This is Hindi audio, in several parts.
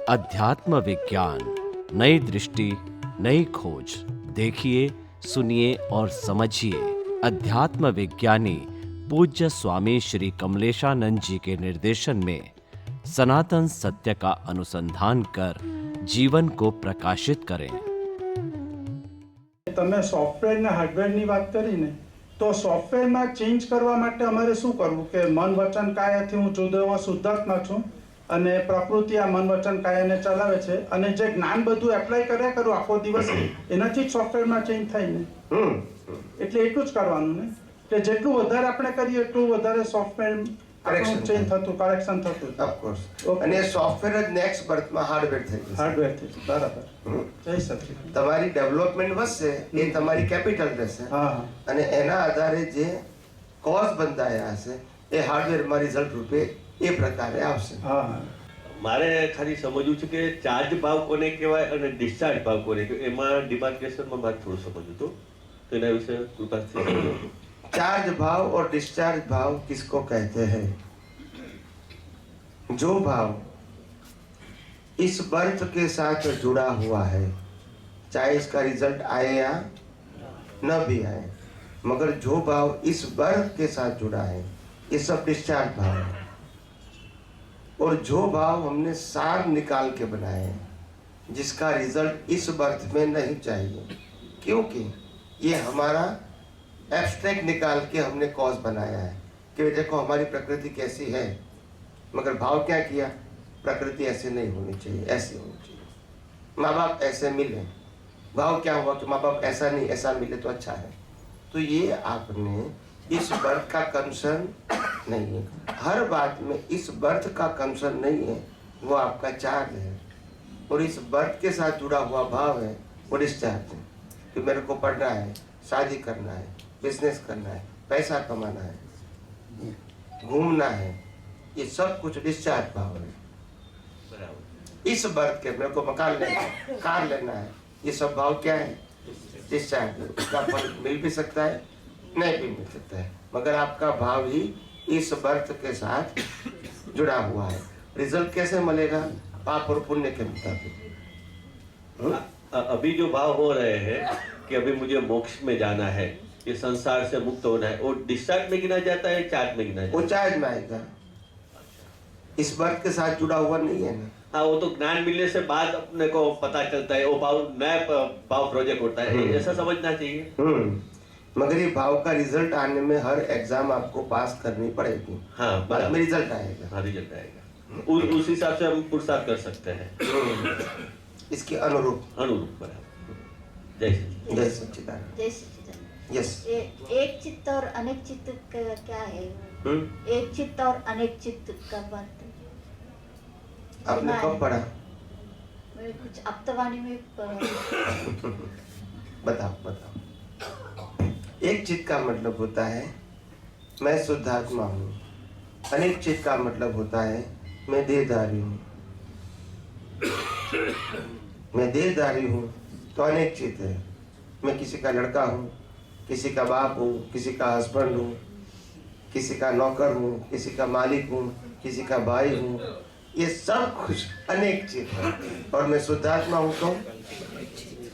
अध्यात्म विज्ञान, नई दृष्टि, नई खोज। देखिए, सुनिए और समझिए। अध्यात्म विज्ञानी पूज्य स्वामी श्री कमलेशानंद जी के निर्देशन में सनातन सत्य का अनुसंधान कर जीवन को प्रकाशित करें। તમે સોફ્ટવેર ને હાર્ડવેર ની વાત કરી ને, તો સોફ્ટવેર માં ચેન્જ કરવા માટે અમારે શું કરવું કે મન વચન કાયાથી હું જુદો એવો શુદ્ધાત્મા છું અને પ્રકૃતિ આ મન વચન કાયાને ચલાવે છે અને જે જ્ઞાન બધું એપ્લાય કર્યા કરું આખો દિવસ એનાથી જ સોફ્ટવેરમાં ચેન્જ થાય ને. એટલે એટલું જ કરવાનું ને કે જેટલું વધારે આપણે કરીએ એટલું વધારે સોફ્ટવેર ચેન્જ થતું, કરેક્શન થતું. ઓફકોર્સ. અને સોફ્ટવેર જ નેક્સ્ટ બર્થમાં હાર્ડવેર થઈ જશે. હાર્ડવેર થઈ જશે. બરાબર. જય સચિદાનંદ. તમારી ડેવલપમેન્ટ વધશે એ તમારી કેપિટલ રહેશે અને એના આધારે જે કોઝ બંધાયા હશે એ હાર્ડવેરમાં રિઝલ્ટ રૂપે એ પ્રકારે આવશે. મારે ખાલી સમજવું છે કે ચાર્જ ભાવ કોને કહેવાય અને ડિસ્ચાર્જ ભાવ કોને કહેવાય, એમાં ડિમાર્કેશનમાં મારે થોડું સમજવું હતું, તો એના વિશે કૃપાથી સમજો. चार्ज भाव और डिस्चार्ज भाव किसको कहते हैं? जो भाव इस बर्थ के साथ जुड़ा हुआ है, चाहे इसका रिजल्ट आए या न भी आए, मगर जो भाव इस बर्थ के साथ जुड़ा है ये सब डिस्चार्ज भाव है. और जो भाव हमने सार निकाल के बनाए हैं, जिसका रिजल्ट इस बर्थ में नहीं चाहिए, क्योंकि ये हमारा एब्स्ट्रैक्ट निकाल के हमने कॉज बनाया है कि देखो हमारी प्रकृति कैसी है, मगर भाव क्या किया, प्रकृति ऐसे नहीं होनी चाहिए, ऐसी होनी चाहिए. माँ बाप ऐसे मिले, भाव क्या हुआ कि माँ बाप ऐसा नहीं, ऐसा मिले तो अच्छा है. तो ये आपने इस बर्थ का कंसर्न नहीं है. हर बात में इस बर्थ का कंसर्न नहीं है, वो आपका चार्ज है. और इस बर्थ के साथ जुड़ा हुआ भाव है वो डिस्चार्ज है कि मेरे को पढ़ना है, शादी करना है, बिजनेस करना है, पैसा कमाना है, घूमना है, ये सब कुछ डिस्चार्ज भाव है. इस बर्थ के मेरे को मकान लेना है, कार लेना है, ये सब भाव क्या है? डिस्चार्ज है. उसका फल मिल भी सकता है, नहीं भी मिल सकता है, मगर आपका भाव ही इस बर्थ के साथ जुड़ा हुआ है. रिजल्ट कैसे मिलेगा? पाप और पुण्य के मुताबिक. अभी जो भाव हो रहे हैं कि अभी मुझे मोक्ष में जाना है, ये संसार से मुक्त होना है, वो डिस्चार्ज में गिना जाता है, चार्ज में गिना जाता है? वो चार्ज में आएगा, इस बर्थ के साथ जुड़ा हुआ नहीं है ना. हाँ, वो तो ज्ञान मिलने से बाद अपने को पता चलता है, वो भाव नया भाव प्रोजेक्ट होता है, ऐसा समझना चाहिए. मगर ये भाव का रिजल्ट आने में हर एग्जाम आपको पास करनी पड़ेगी. हाँ, बाद में रिजल्ट आएगा. हाँ, रिजल्ट आएगा. उस हिसाब से हम पुरुषार्थ कर सकते हैं. इसके अनुरूप. बराबर. जय सच्चिदानंद. जय सच्चिदानंद. जय सच्चिदानंद. यस. एक चित्त और अनेक चित्त का क्या है? एक चित्त और अनेक चित्त का बात आपने कब पढ़ा? मैं कुछ अप्तवाणी में बताओ. एक चित्त का मतलब होता है मैं शुद्धात्मा हूँ. अनेक चित्त का मतलब होता है मैं देहधारी हूँ. मैं देहधारी हूँ तो अनेक चित्त है. मैं किसी का लड़का हूँ, किसी का बाप हूँ, किसी का हस्बैंड हूँ, किसी का नौकर हूँ, किसी का मालिक हूँ, किसी का भाई हूँ. ये सब कुछ अनेक चित्त है. और मैं शुद्धात्मा हूँ तो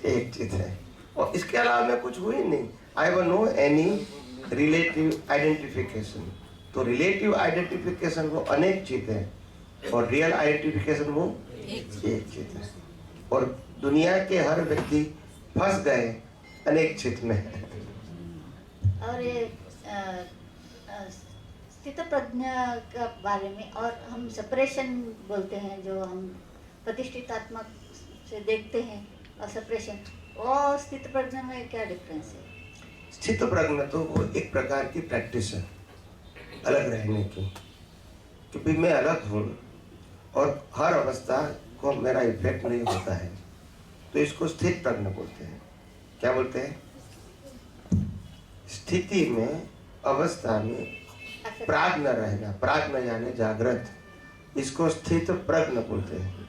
एक चित्त है. और इसके अलावा मैं कुछ हुई नहीं. I will know any relative identification. तो रिलेटिव आइडेंटिफिकेशन वो अनेक चित्त है और रियल आइडेंटिफिकेशन वो एक चित्त है. और दुनिया के हर व्यक्ति फंस गए अनेक चित्त में. और ये स्थित प्रज्ञा का बारे में, और हम सेपरेशन बोलते हैं जो हम प्रतिष्ठित आत्मा से देखते हैं, और सेपरेशन और स्थित प्रज्ञा में क्या डिफरेंस है? स्थित प्रज्ञा तो वो एक प्रकार की प्रैक्टिस है अलग रहने की, क्योंकि मैं अलग हूँ और हर अवस्था को मेरा इफेक्ट नहीं होता है, तो इसको स्थित प्रज्ञा बोलते हैं. क्या बोलते हैं? स्थिति में, अवस्था में प्राज्ञ रहना. प्राज्ञ यानी जागृत, इसको स्थित प्रज्ञ बोलते हैं.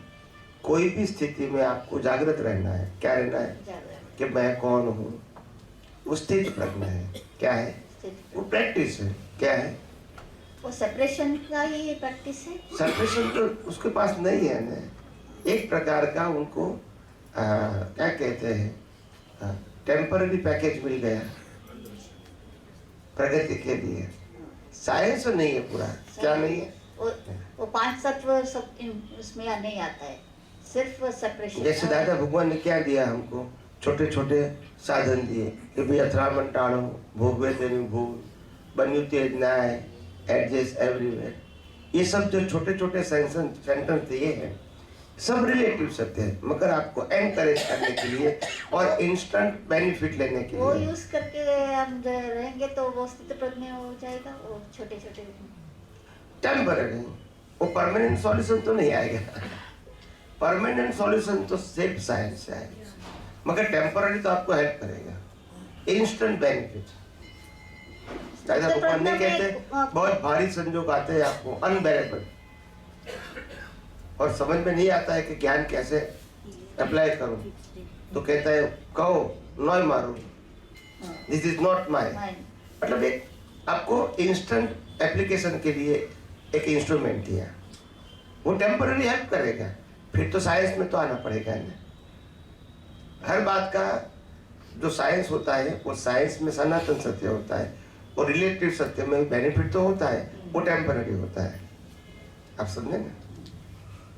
कोई भी स्थिति में आपको जागृत रहना है. क्या रहना है? कि मैं कौन हूँ, वो स्थित प्रज्ञ है. क्या है? वो प्रैक्टिस है. क्या है? वो सेपरेशन का ही प्रैक्टिस है. सेपरेशन तो उसके पास नहीं है ना. एक प्रकार का उनको क्या कहते हैं, टेम्पररी पैकेज मिल गया प्रगति के लिए। साइंस नहीं है पूरा, क्या नहीं है, वो 5 तत्व सब उसमें नहीं आता है, सिर्फ सेपरेशन। जैसे दादा भगवान ने क्या दिया हमको, छोटे छोटे साधन दिए कि भाई अथरामन टाणो भोगवे तेनी भूल बन्यू तेज न्याय एडजस्ट एवरीवेयर, ये सब जो छोटे छोटे सेंटेंस दिए हैं सब रिलेटिव सत्य है, मगर आपको एनकरेज करने के लिए और इंस्टेंट बेनिफिट लेने के वो लिए। यूज करके हम रहेंगे तो वो स्थित प्रज्ञ हो जाएगा। वो छोटे छोटे टेम्पररी, वो परमानेंट सॉल्यूशन तो नहीं आएगा। परमानेंट सॉल्यूशन तो सिर्फ साइंस से आएगा, मगर टेम्पररी तो आपको हेल्प करेगा, इंस्टेंट बेनिफिट। दादा भगवान ने कहते बहुत भारी संजोग आते हैं आपको, अनबेरेबल, और समझ में नहीं आता है कि ज्ञान कैसे अप्लाई करूं, तो कहता है कहो नॉय मारो, दिस इज नॉट माई, मतलब एक आपको इंस्टेंट एप्लीकेशन के लिए एक इंस्ट्रूमेंट दिया, वो टेम्पररी हेल्प करेगा, फिर तो साइंस में तो आना पड़ेगा ना। हर बात का जो साइंस होता है वो साइंस में सनातन सत्य होता है, और रिलेटिव सत्य में बेनिफिट तो होता है, वो टेम्पररी होता है। आप समझे ना?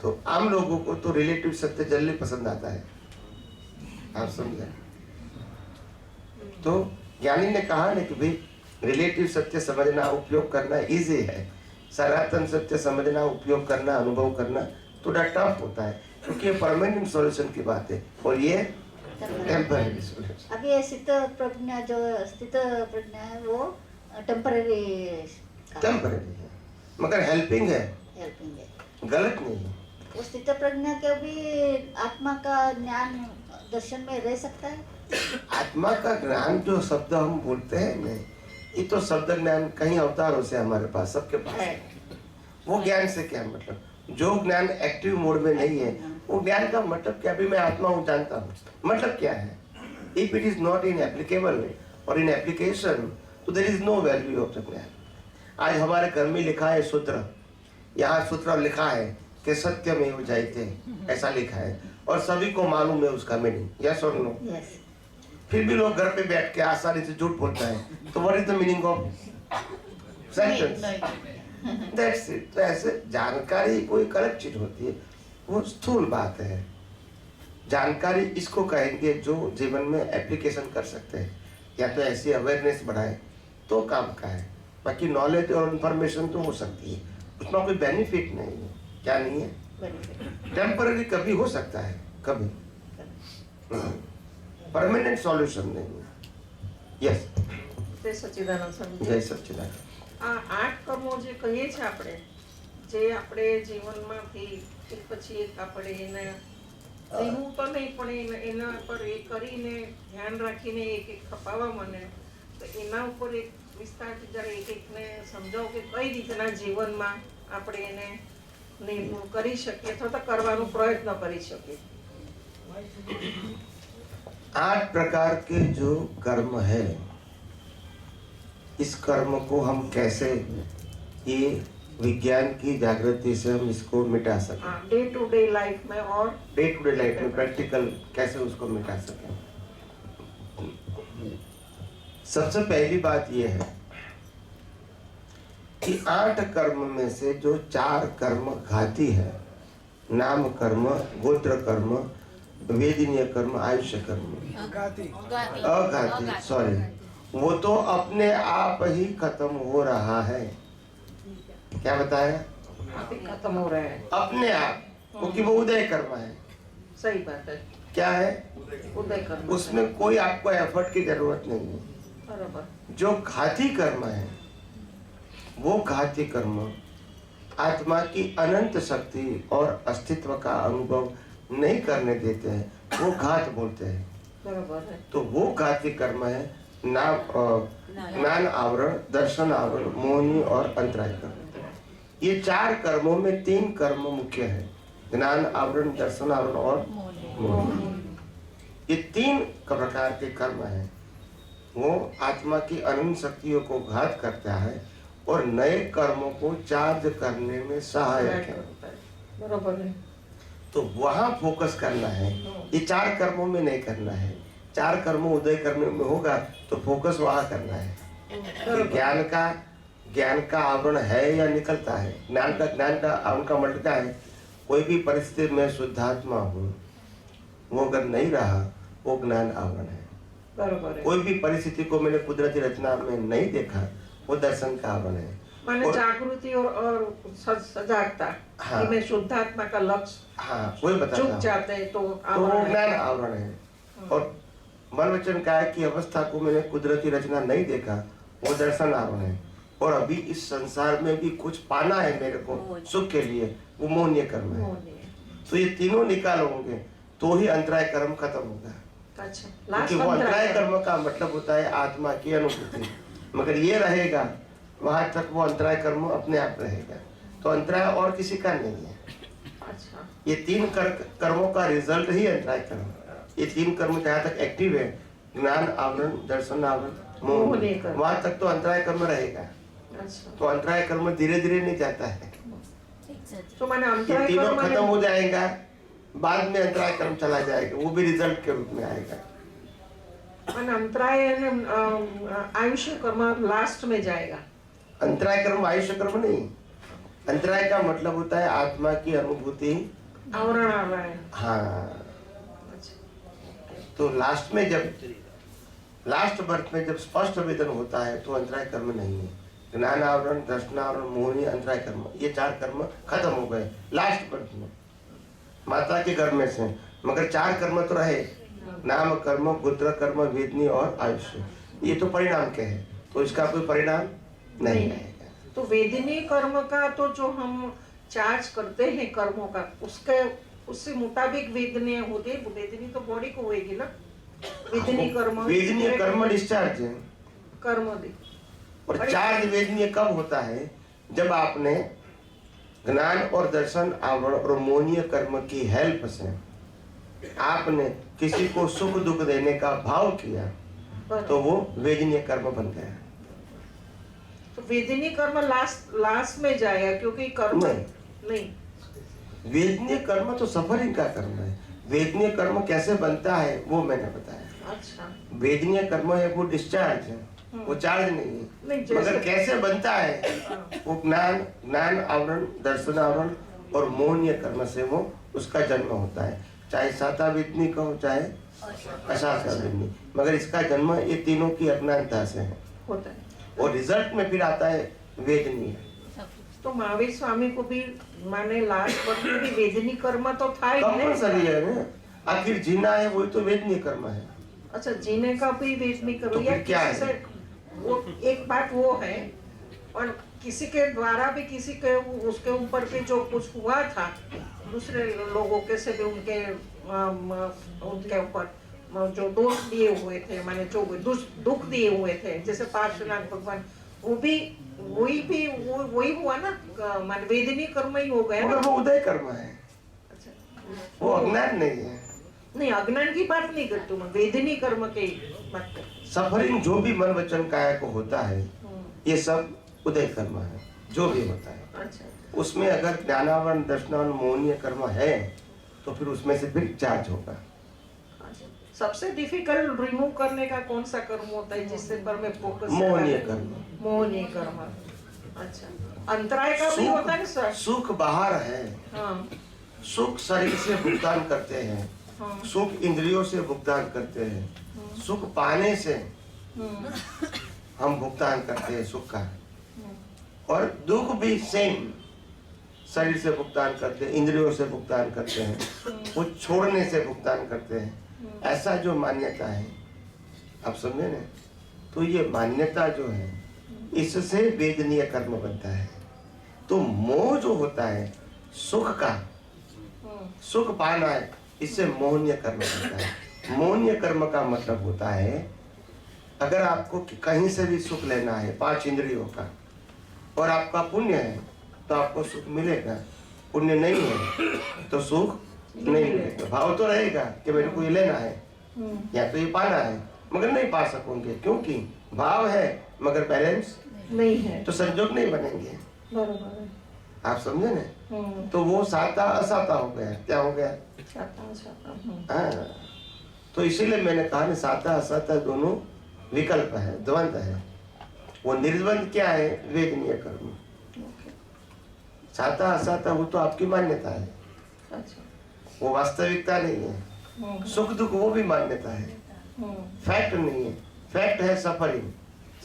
तो आम लोगों को तो रिलेटिव सत्य जल्दी पसंद आता है, आप समझे? तो ज्ञानी ने कहा ना कि भाई रिलेटिव सत्य समझना उपयोग करना इजी है, सनातन सत्य समझना उपयोग करना अनुभव करना थोड़ा टफ होता है, क्योंकि ये परमानेंट सॉल्यूशन की बात है और ये टेम्पररी सॉल्यूशन। अभी ये स्थित प्रज्ञा जो स्थित प्रज्ञा है वो टेम्पररी है, मगर हेल्पिंग है, हेल्पिंग है, गलत नहीं है। वो स्थित प्रज्ञा के भी आत्मा का ज्ञान दर्शन में रह सकता है। आत्मा का ज्ञान जो शब्द हम बोलते हैं ना, ये तो शब्द ज्ञान कहीं अवतारों से हमारे पास सबके पास है। वो ज्ञान से क्या मतलब, जो ज्ञान एक्टिव मोड में नहीं है, वो ज्ञान का मतलब क्या, भी मैं आत्मा हूँ जानता हूँ, मतलब क्या है? If it is not in applicable और इन एप्लीकेशन, तो there is no value of the ज्ञान। आज हमारे घर में लिखा है सूत्र, यहाँ सूत्र लिखा है कि सत्य में हो जाते, ऐसा लिखा है, और सभी को मालूम है उसका मीनिंग, यस और नो? यस। फिर भी लोग घर पे बैठ के आसानी से झूठ बोलता है, तो what is the meaning of sentence? That's it. तो ऐसे जानकारी कोई अलग चीज होती है, वो स्थूल बात है। जानकारी इसको कहेंगे जो जीवन में एप्लीकेशन कर सकते हैं, या तो ऐसी अवेयरनेस बढ़ाए तो काम का है। बाकी नॉलेज और इंफॉर्मेशन तो हो सकती है, उसमें कोई बेनिफिट नहीं है। क्या नहीं है? टेम्पररी कभी हो सकता है, कभी परमानेंट सॉल्यूशन नहीं है। यस, જય સચ્ચિદાનંદ સ્વામી। જય સચ્ચિદાનંદ। આ 8 કર્મો જે કહીએ છીએ આપણે, જે આપણે જીવનમાંથી એક પછી એક આપણે એને જીવવું તો નહીં, પણ એના પર એ કરીને ધ્યાન રાખીને એક એક ખપાવવા મને, તો એના ઉપર એક વિસ્તારથી જરા એક એકને સમજાવો કે કઈ રીતના જીવનમાં આપણે એને નિર્મૂળ કરી શકીએ અથવા તો કરવાનો પ્રયત્ન કરી શકીએ। 8 प्रकार के जो कर्म है, इस कर्म को हम कैसे ये विज्ञान की जागृति से हम इसको मिटा सकें, डे टू डे लाइफ में, और डे टू डे लाइफ में प्रैक्टिकल कैसे उसको मिटा सकें। सबसे पहली बात ये है कि 8 कर्म में से जो 4 कर्म घाती है, नाम कर्म, गोत्र कर्म, वेदनीय कर्म, आयुष्य कर्म, अघाती, सॉरी, वो तो अपने आप ही खत्म हो रहा है। क्या बताया? खत्म हो रहा है अपने आप, क्योंकि वो उदय कर्म है। सही बात है। क्या है? उदय कर्म, उसमें कोई आपको एफर्ट की जरूरत नहीं है। बराबर। जो घाती कर्म है, वो घाती कर्म आत्मा की अनंत शक्ति और अस्तित्व का अनुभव नहीं करने देते हैं, वो घात बोलते हैं। बराबर है। तो वो घाती कर्म है नाम, ज्ञान आवरण, दर्शन आवरण, मोहिनी और अंतराय कर्म। ये 4 कर्मों में 3 कर्म मुख्य है, ज्ञान आवरण, दर्शन आवरण और मोहिनी। ये 3 प्रकार के कर्म हैं, वो आत्मा की अनंत शक्तियों को घात करता है और नए कर्मों को चार्ज करने में सहायक है। बराबर है। तो वहां फोकस करना है, ये 4 कर्मों में नहीं करना है। 4 कर्मों उदय करने में होगा तो फोकस वहां करना है कि ज्ञान का आवरण है या निकलता है। ज्ञान का आवरण का मतलब क्या है? कोई भी परिस्थिति में शुद्धात्मा हूँ, वो अगर नहीं रहा वो ज्ञान आवरण है। बरोबर है। कोई भी परिस्थिति को मैंने कुदरती रचना में नहीं देखा, वो दर्शन का आवरण है। माने जागृति और सजागता हाँ। कि मैं शुद्धात्मा का लक्ष्य हाँ, वही बताता चूक हूँ। जाते हैं तो तो वो आवरण है। ज्ञान आवरण है। और मन वचन काय की अवस्था को मैंने कुदरती रचना नहीं देखा, वो दर्शन आवरण है। और अभी इस संसार में भी कुछ पाना है मेरे को सुख के लिए, वो मोहनीय कर्म है। तो ये तीनों निकालोगे तो ही अंतराय कर्म खत्म होगा। अच्छा, क्योंकि वो अंतराय कर्म का मतलब होता है आत्मा की अनुभूति। मगर ये रहेगा वहां तक, वो अंतराय कर्म अपने आप रहेगा। तो अंतराय और किसी का नहीं है। अच्छा, ये 3 कर्मों का रिजल्ट ही अंतराय कर्म। ये 3 कर्म जहाँ तक एक्टिव है, ज्ञान आवरण, दर्शन आवरण, मोहनीय, वहां तक तो अंतराय कर्म रहेगा। अच्छा। तो अंतराय कर्म धीरे धीरे नहीं जाता है। तो मैंने ये अंतराय तीनों कर्म खत्म हो जाएगा, बाद में अंतराय कर्म चला जाएगा, वो भी रिजल्ट के रूप में आएगा। मैंने अंतराय आयुष्य कर्म लास्ट में जाएगा। अंतराय कर्म आयुष्य कर्म नहीं। अंतराय का मतलब होता है आत्मा की अनुभूति, आवरण आ रहा है। हाँ। तो लास्ट में जब लास्ट बर्थ में जब स्पष्ट वेदन होता है तो अंतराय कर्म नहीं है। ज्ञान आवरण, दर्शन आवरण, मोहनी, अंतराय कर्म, ये 4 कर्म खत्म हो गए लास्ट बर्थ में माता के गर्भ में से। मगर 4 कर्म तो रहे, नाम कर्म, गोत्र कर्म, वेदनी और आयुष्य। ये तो परिणाम के हैं, तो इसका कोई परिणाम नहीं रहेगा। तो वेदिनी कर्म का तो जो हम चार्ज करते हैं कर्मों का, उससे मुताबिक वेदनी होते। वेदनी तो बॉडी को होएगी ना। वेदनी कर्म, वेदनीय कर्म डिस्चार्ज है। कर्म दी। और चार्ज वेदनीय कब होता है? जब आपने ज्ञान और दर्शन आवरण और मोहनीय कर्म की हेल्प से आपने किसी को सुख दुख देने का भाव किया, तो वो वेदनीय कर्म बन गया। तो वेदनी कर्म लास्ट में जाएगा, क्योंकि कर्म नहीं। वेदनीय कर्म तो सफरिंग का कर्म है। वेदनीय कर्म कैसे बनता है वो मैंने बताया। अच्छा, वेदनीय कर्म है वो डिस्चार्ज है, वो चार्ज नहीं है। मगर कैसे बनता है वो ज्ञान आवरण, दर्शन आवरण और मोहनीय कर्म से वो उसका जन्म होता है। चाहे साता वेदनी का हो, चाहे अशास्त्र वेदनी, मगर इसका जन्म ये तीनों की अज्ञानता से है होता है। और रिजल्ट में फिर आता है वेदनीय। तो महावीर स्वामी को भी माने लास्ट वर्ष में भी वेदनी कर्म तो था ही कंपल्सरी है ना। आखिर जीना है वही तो वेदनीय कर्म है। अच्छा, जीने का भी वेदनी कर्म। तो फिर क्या है? वो एक बात वो है, और किसी के द्वारा भी किसी के उसके ऊपर भी जो कुछ हुआ था दूसरे लोगों के से भी उनके ऊपर जो दोष दिए हुए थे, माने जो दुख दिए हुए थे, जैसे पार्श्वनाथ भगवान, वही हुआ ना, माने वेदनी कर्म ही हो गया। मगर वो उदय कर्म है। अच्छा, वो अज्ञान नहीं है। नहीं, अज्ञान की बात नहीं करती मैं, वेदनी कर्म की बात करती। सफरिंग जो भी मन वचन काया को होता है, ये सब उदय कर्म है जो भी होता है। अच्छा, उसमें अगर ज्ञानावरण, दर्शनावरण, मोहनीय कर्म है तो फिर उसमें से फिर चार्ज होगा। सबसे डिफिकल्ट रिमूव करने का कौन सा कर्म होता है जिससे पर में फोकस? मोहनीय कर्म। मोहनीय कर्म। अच्छा, अंतराय का भी होता है सर? सुख बाहर है। हाँ, सुख शरीर से भुगतान करते हैं, हाँ, सुख इंद्रियों से भुगतान करते हैं, सुख पाने से हम भुगतान करते हैं सुख का। और दुख भी सेम, शरीर से भुगतान करते हैं, इंद्रियों से भुगतान करते हैं, वो छोड़ने से भुगतान करते हैं। ऐसा जो मान्यता है, आप समझे ना, तो ये मान्यता जो है इससे वेदनीय कर्म बनता है। तो मोह जो होता है सुख का, सुख पाना है, इससे मोहनीय कर्म बनता है। मोहनीय कर्म का मतलब होता है अगर आपको कहीं से भी सुख लेना है 5 इंद्रियों का और आपका पुण्य है तो आपको सुख मिलेगा, पुण्य नहीं है तो सुख नहीं मिलेगा। भाव तो रहेगा कि मेरे को ये लेना है या तो ये पाना है, मगर नहीं पा सकोगे क्योंकि भाव है मगर बैलेंस नहीं है, तो संजोग नहीं बनेंगे। बराबर है। आप समझे ना? तो वो साता असाता हो गया। क्या हो गया? हाँ, तो इसीलिए मैंने कहा ना, साता असाता दोनों विकल्प है, द्वंद्व है। वो निर्द्वंद क्या है? वेदनीय कर्म। साता असाता वो तो आपकी मान्यता है, वो वास्तविकता नहीं है। सुख दुख वो भी मान्यता है, फैक्ट नहीं है। फैक्ट है सफरिंग।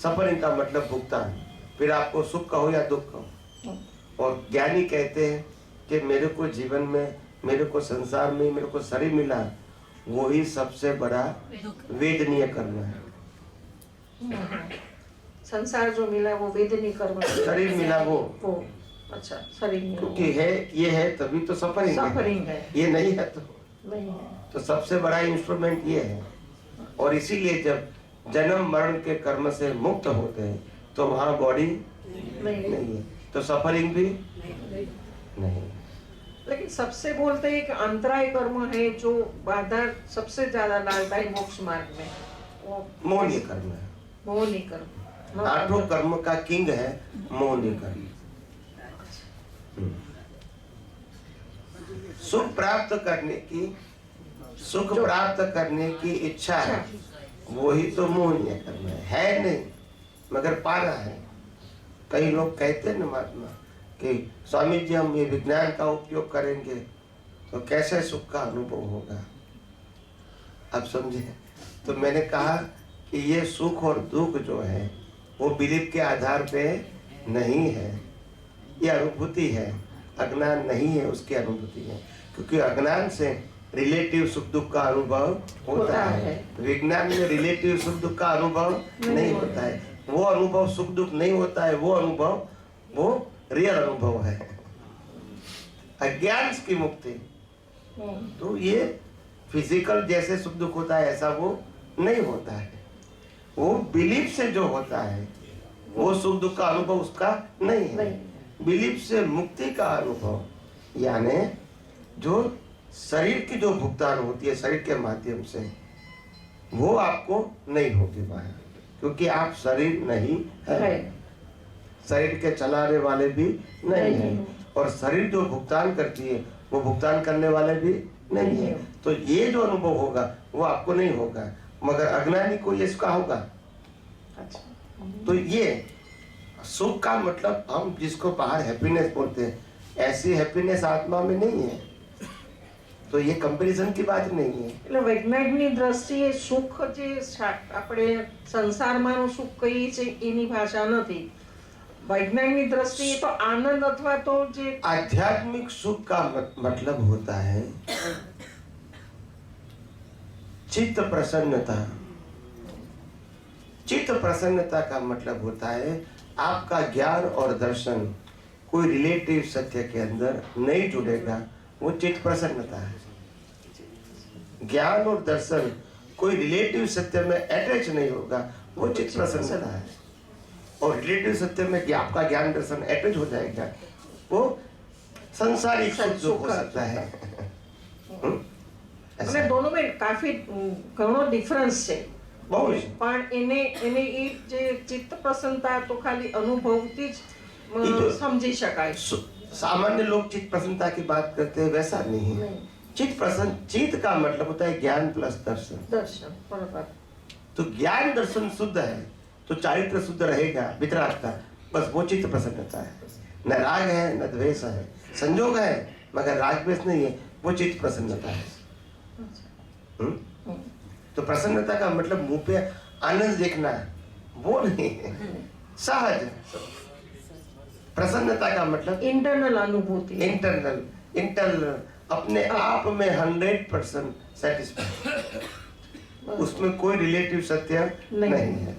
सफरिंग का मतलब भुगतान, फिर आपको सुख का हो या दुख का हो। और ज्ञानी कहते हैं कि मेरे को जीवन में, मेरे को संसार में, मेरे को शरीर मिला, वो ही सबसे बड़ा वेदनीय कर्म है। संसार जो मिला वो वेदनीय कर्म, शरीर मिला वो अच्छा शरीर मिला, क्योंकि है, ये है तभी तो सफरिंग है। ये नहीं है तो सबसे बड़ा इंस्ट्रूमेंट ये है। और इसीलिए जब जन्म मरण के कर्म से मुक्त होते हैं तो वहाँ बॉडी नहीं है, तो सफरिंग भी नहीं। लेकिन सबसे बोलते हैं कि अंतराय कर्म है जो बाधा सबसे ज्यादा डालता है मोक्ष मार्ग में, वो मोहनीय कर्म है। मोहनीय कर्म, आठों कर्म का किंग है मोहनीय कर्म। सुख प्राप्त करने की इच्छा है, वही तो मोहनीय कर्म है नहीं, मगर पाना है। कई लोग कहते हैं ना महात्मा कि स्वामी जी हम ये विज्ञान का उपयोग करेंगे तो कैसे सुख का अनुभव होगा। अब समझे? तो मैंने कहा कि ये सुख और दुख जो है वो बिलीफ के आधार पे नहीं है, ये अनुभूति है। अज्ञान नहीं है, उसकी अनुभूति है। क्योंकि अज्ञान से रिलेटिव सुख दुख का अनुभव होता है, विज्ञान में रिलेटिव सुख दुख का अनुभव नहीं होता है। वो अनुभव सुख दुख नहीं होता है, वो अनुभव वो रियल अनुभव है, अज्ञान की मुक्ति। तो ये फिजिकल जैसे सुख दुख होता है ऐसा वो नहीं होता है। वो बिलीफ से जो होता है वो सुख दुख का अनुभव उसका नहीं है। बिलीफ से मुक्ति का अनुभव, यानी जो शरीर की जो भुगतान होती है शरीर के माध्यम से, वो आपको नहीं होगी वहाँ, क्योंकि आप शरीर नहीं है, शरीर के चलाने वाले भी नहीं है, और शरीर जो भुगतान करती है वो भुगतान करने वाले भी नहीं है। तो ये जो अनुभव होगा वो आपको नहीं होगा, मगर अज्ञानी को ये इसका होगा। तो ये सुख का मतलब हम जिसको बाहर हैप्पीनेस बोलते हैं, ऐसी हैप्पीनेस आत्मा में नहीं है। तो ये कंपैरिजन की बात नहीं है। એટલે વૈજ્ઞાનિકની દ્રષ્ટિએ સુખ જે આપણે સંસારમાંનું સુખ કહીએ છીએ એની ભાષા નથી। વૈજ્ઞાનિકની દ્રષ્ટિએ તો આનંદ અથવા તો જે आध्यात्मिक सुख का मतलब होता है चित्त प्रसन्नता। चित्त प्रसन्नता का मतलब होता है आपका ज्ञान और दर्शन कोई रिलेटिव सत्य के अंदर नहीं जुड़ेगा, वो चित्त प्रसन्नता है। ज्ञान और दर्शन कोई रिलेटिव सत्य में अटैच नहीं होगा, वो चित्त प्रसन्नता है। और रिलेटिव सत्य में आपका ज्ञान दर्शन अटैच हो जाएगा, वो संसारिक सुख हो सकता है। અને दोनों में काफी ઘણો ડિફરન્સ છે। बहुत પણ એને એ જે ચિત્ત પ્રસન્નતા તો ખાલી અનુભવથી જ સમજી શકાય। सामान्य लोग चित्त प्रसन्नता की बात करते हैं, वैसा नहीं है। चित्त प्रसन्न, चित्त का मतलब होता है ज्ञान प्लस दर्शन। દર્શન બરાબર। तो ज्ञान दर्शन शुद्ध है तो चारित्र शुद्ध रहेगा वितराग का, बस वो चित्त प्रसन्नता है। न राग है न द्वेष है, संजोग है मगर राग द्वेष नहीं है, वो चित्त प्रसन्नता है। तो प्रसन्नता का मतलब मुंह पे आनंद देखना है, वो नहीं है, सहज। प्रसन्नता का मतलब इंटरनल अनुभूति, इंटरनल अपने आप में 100% सेटिस्फाइड, उसमें कोई रिलेटिव सत्य नहीं है।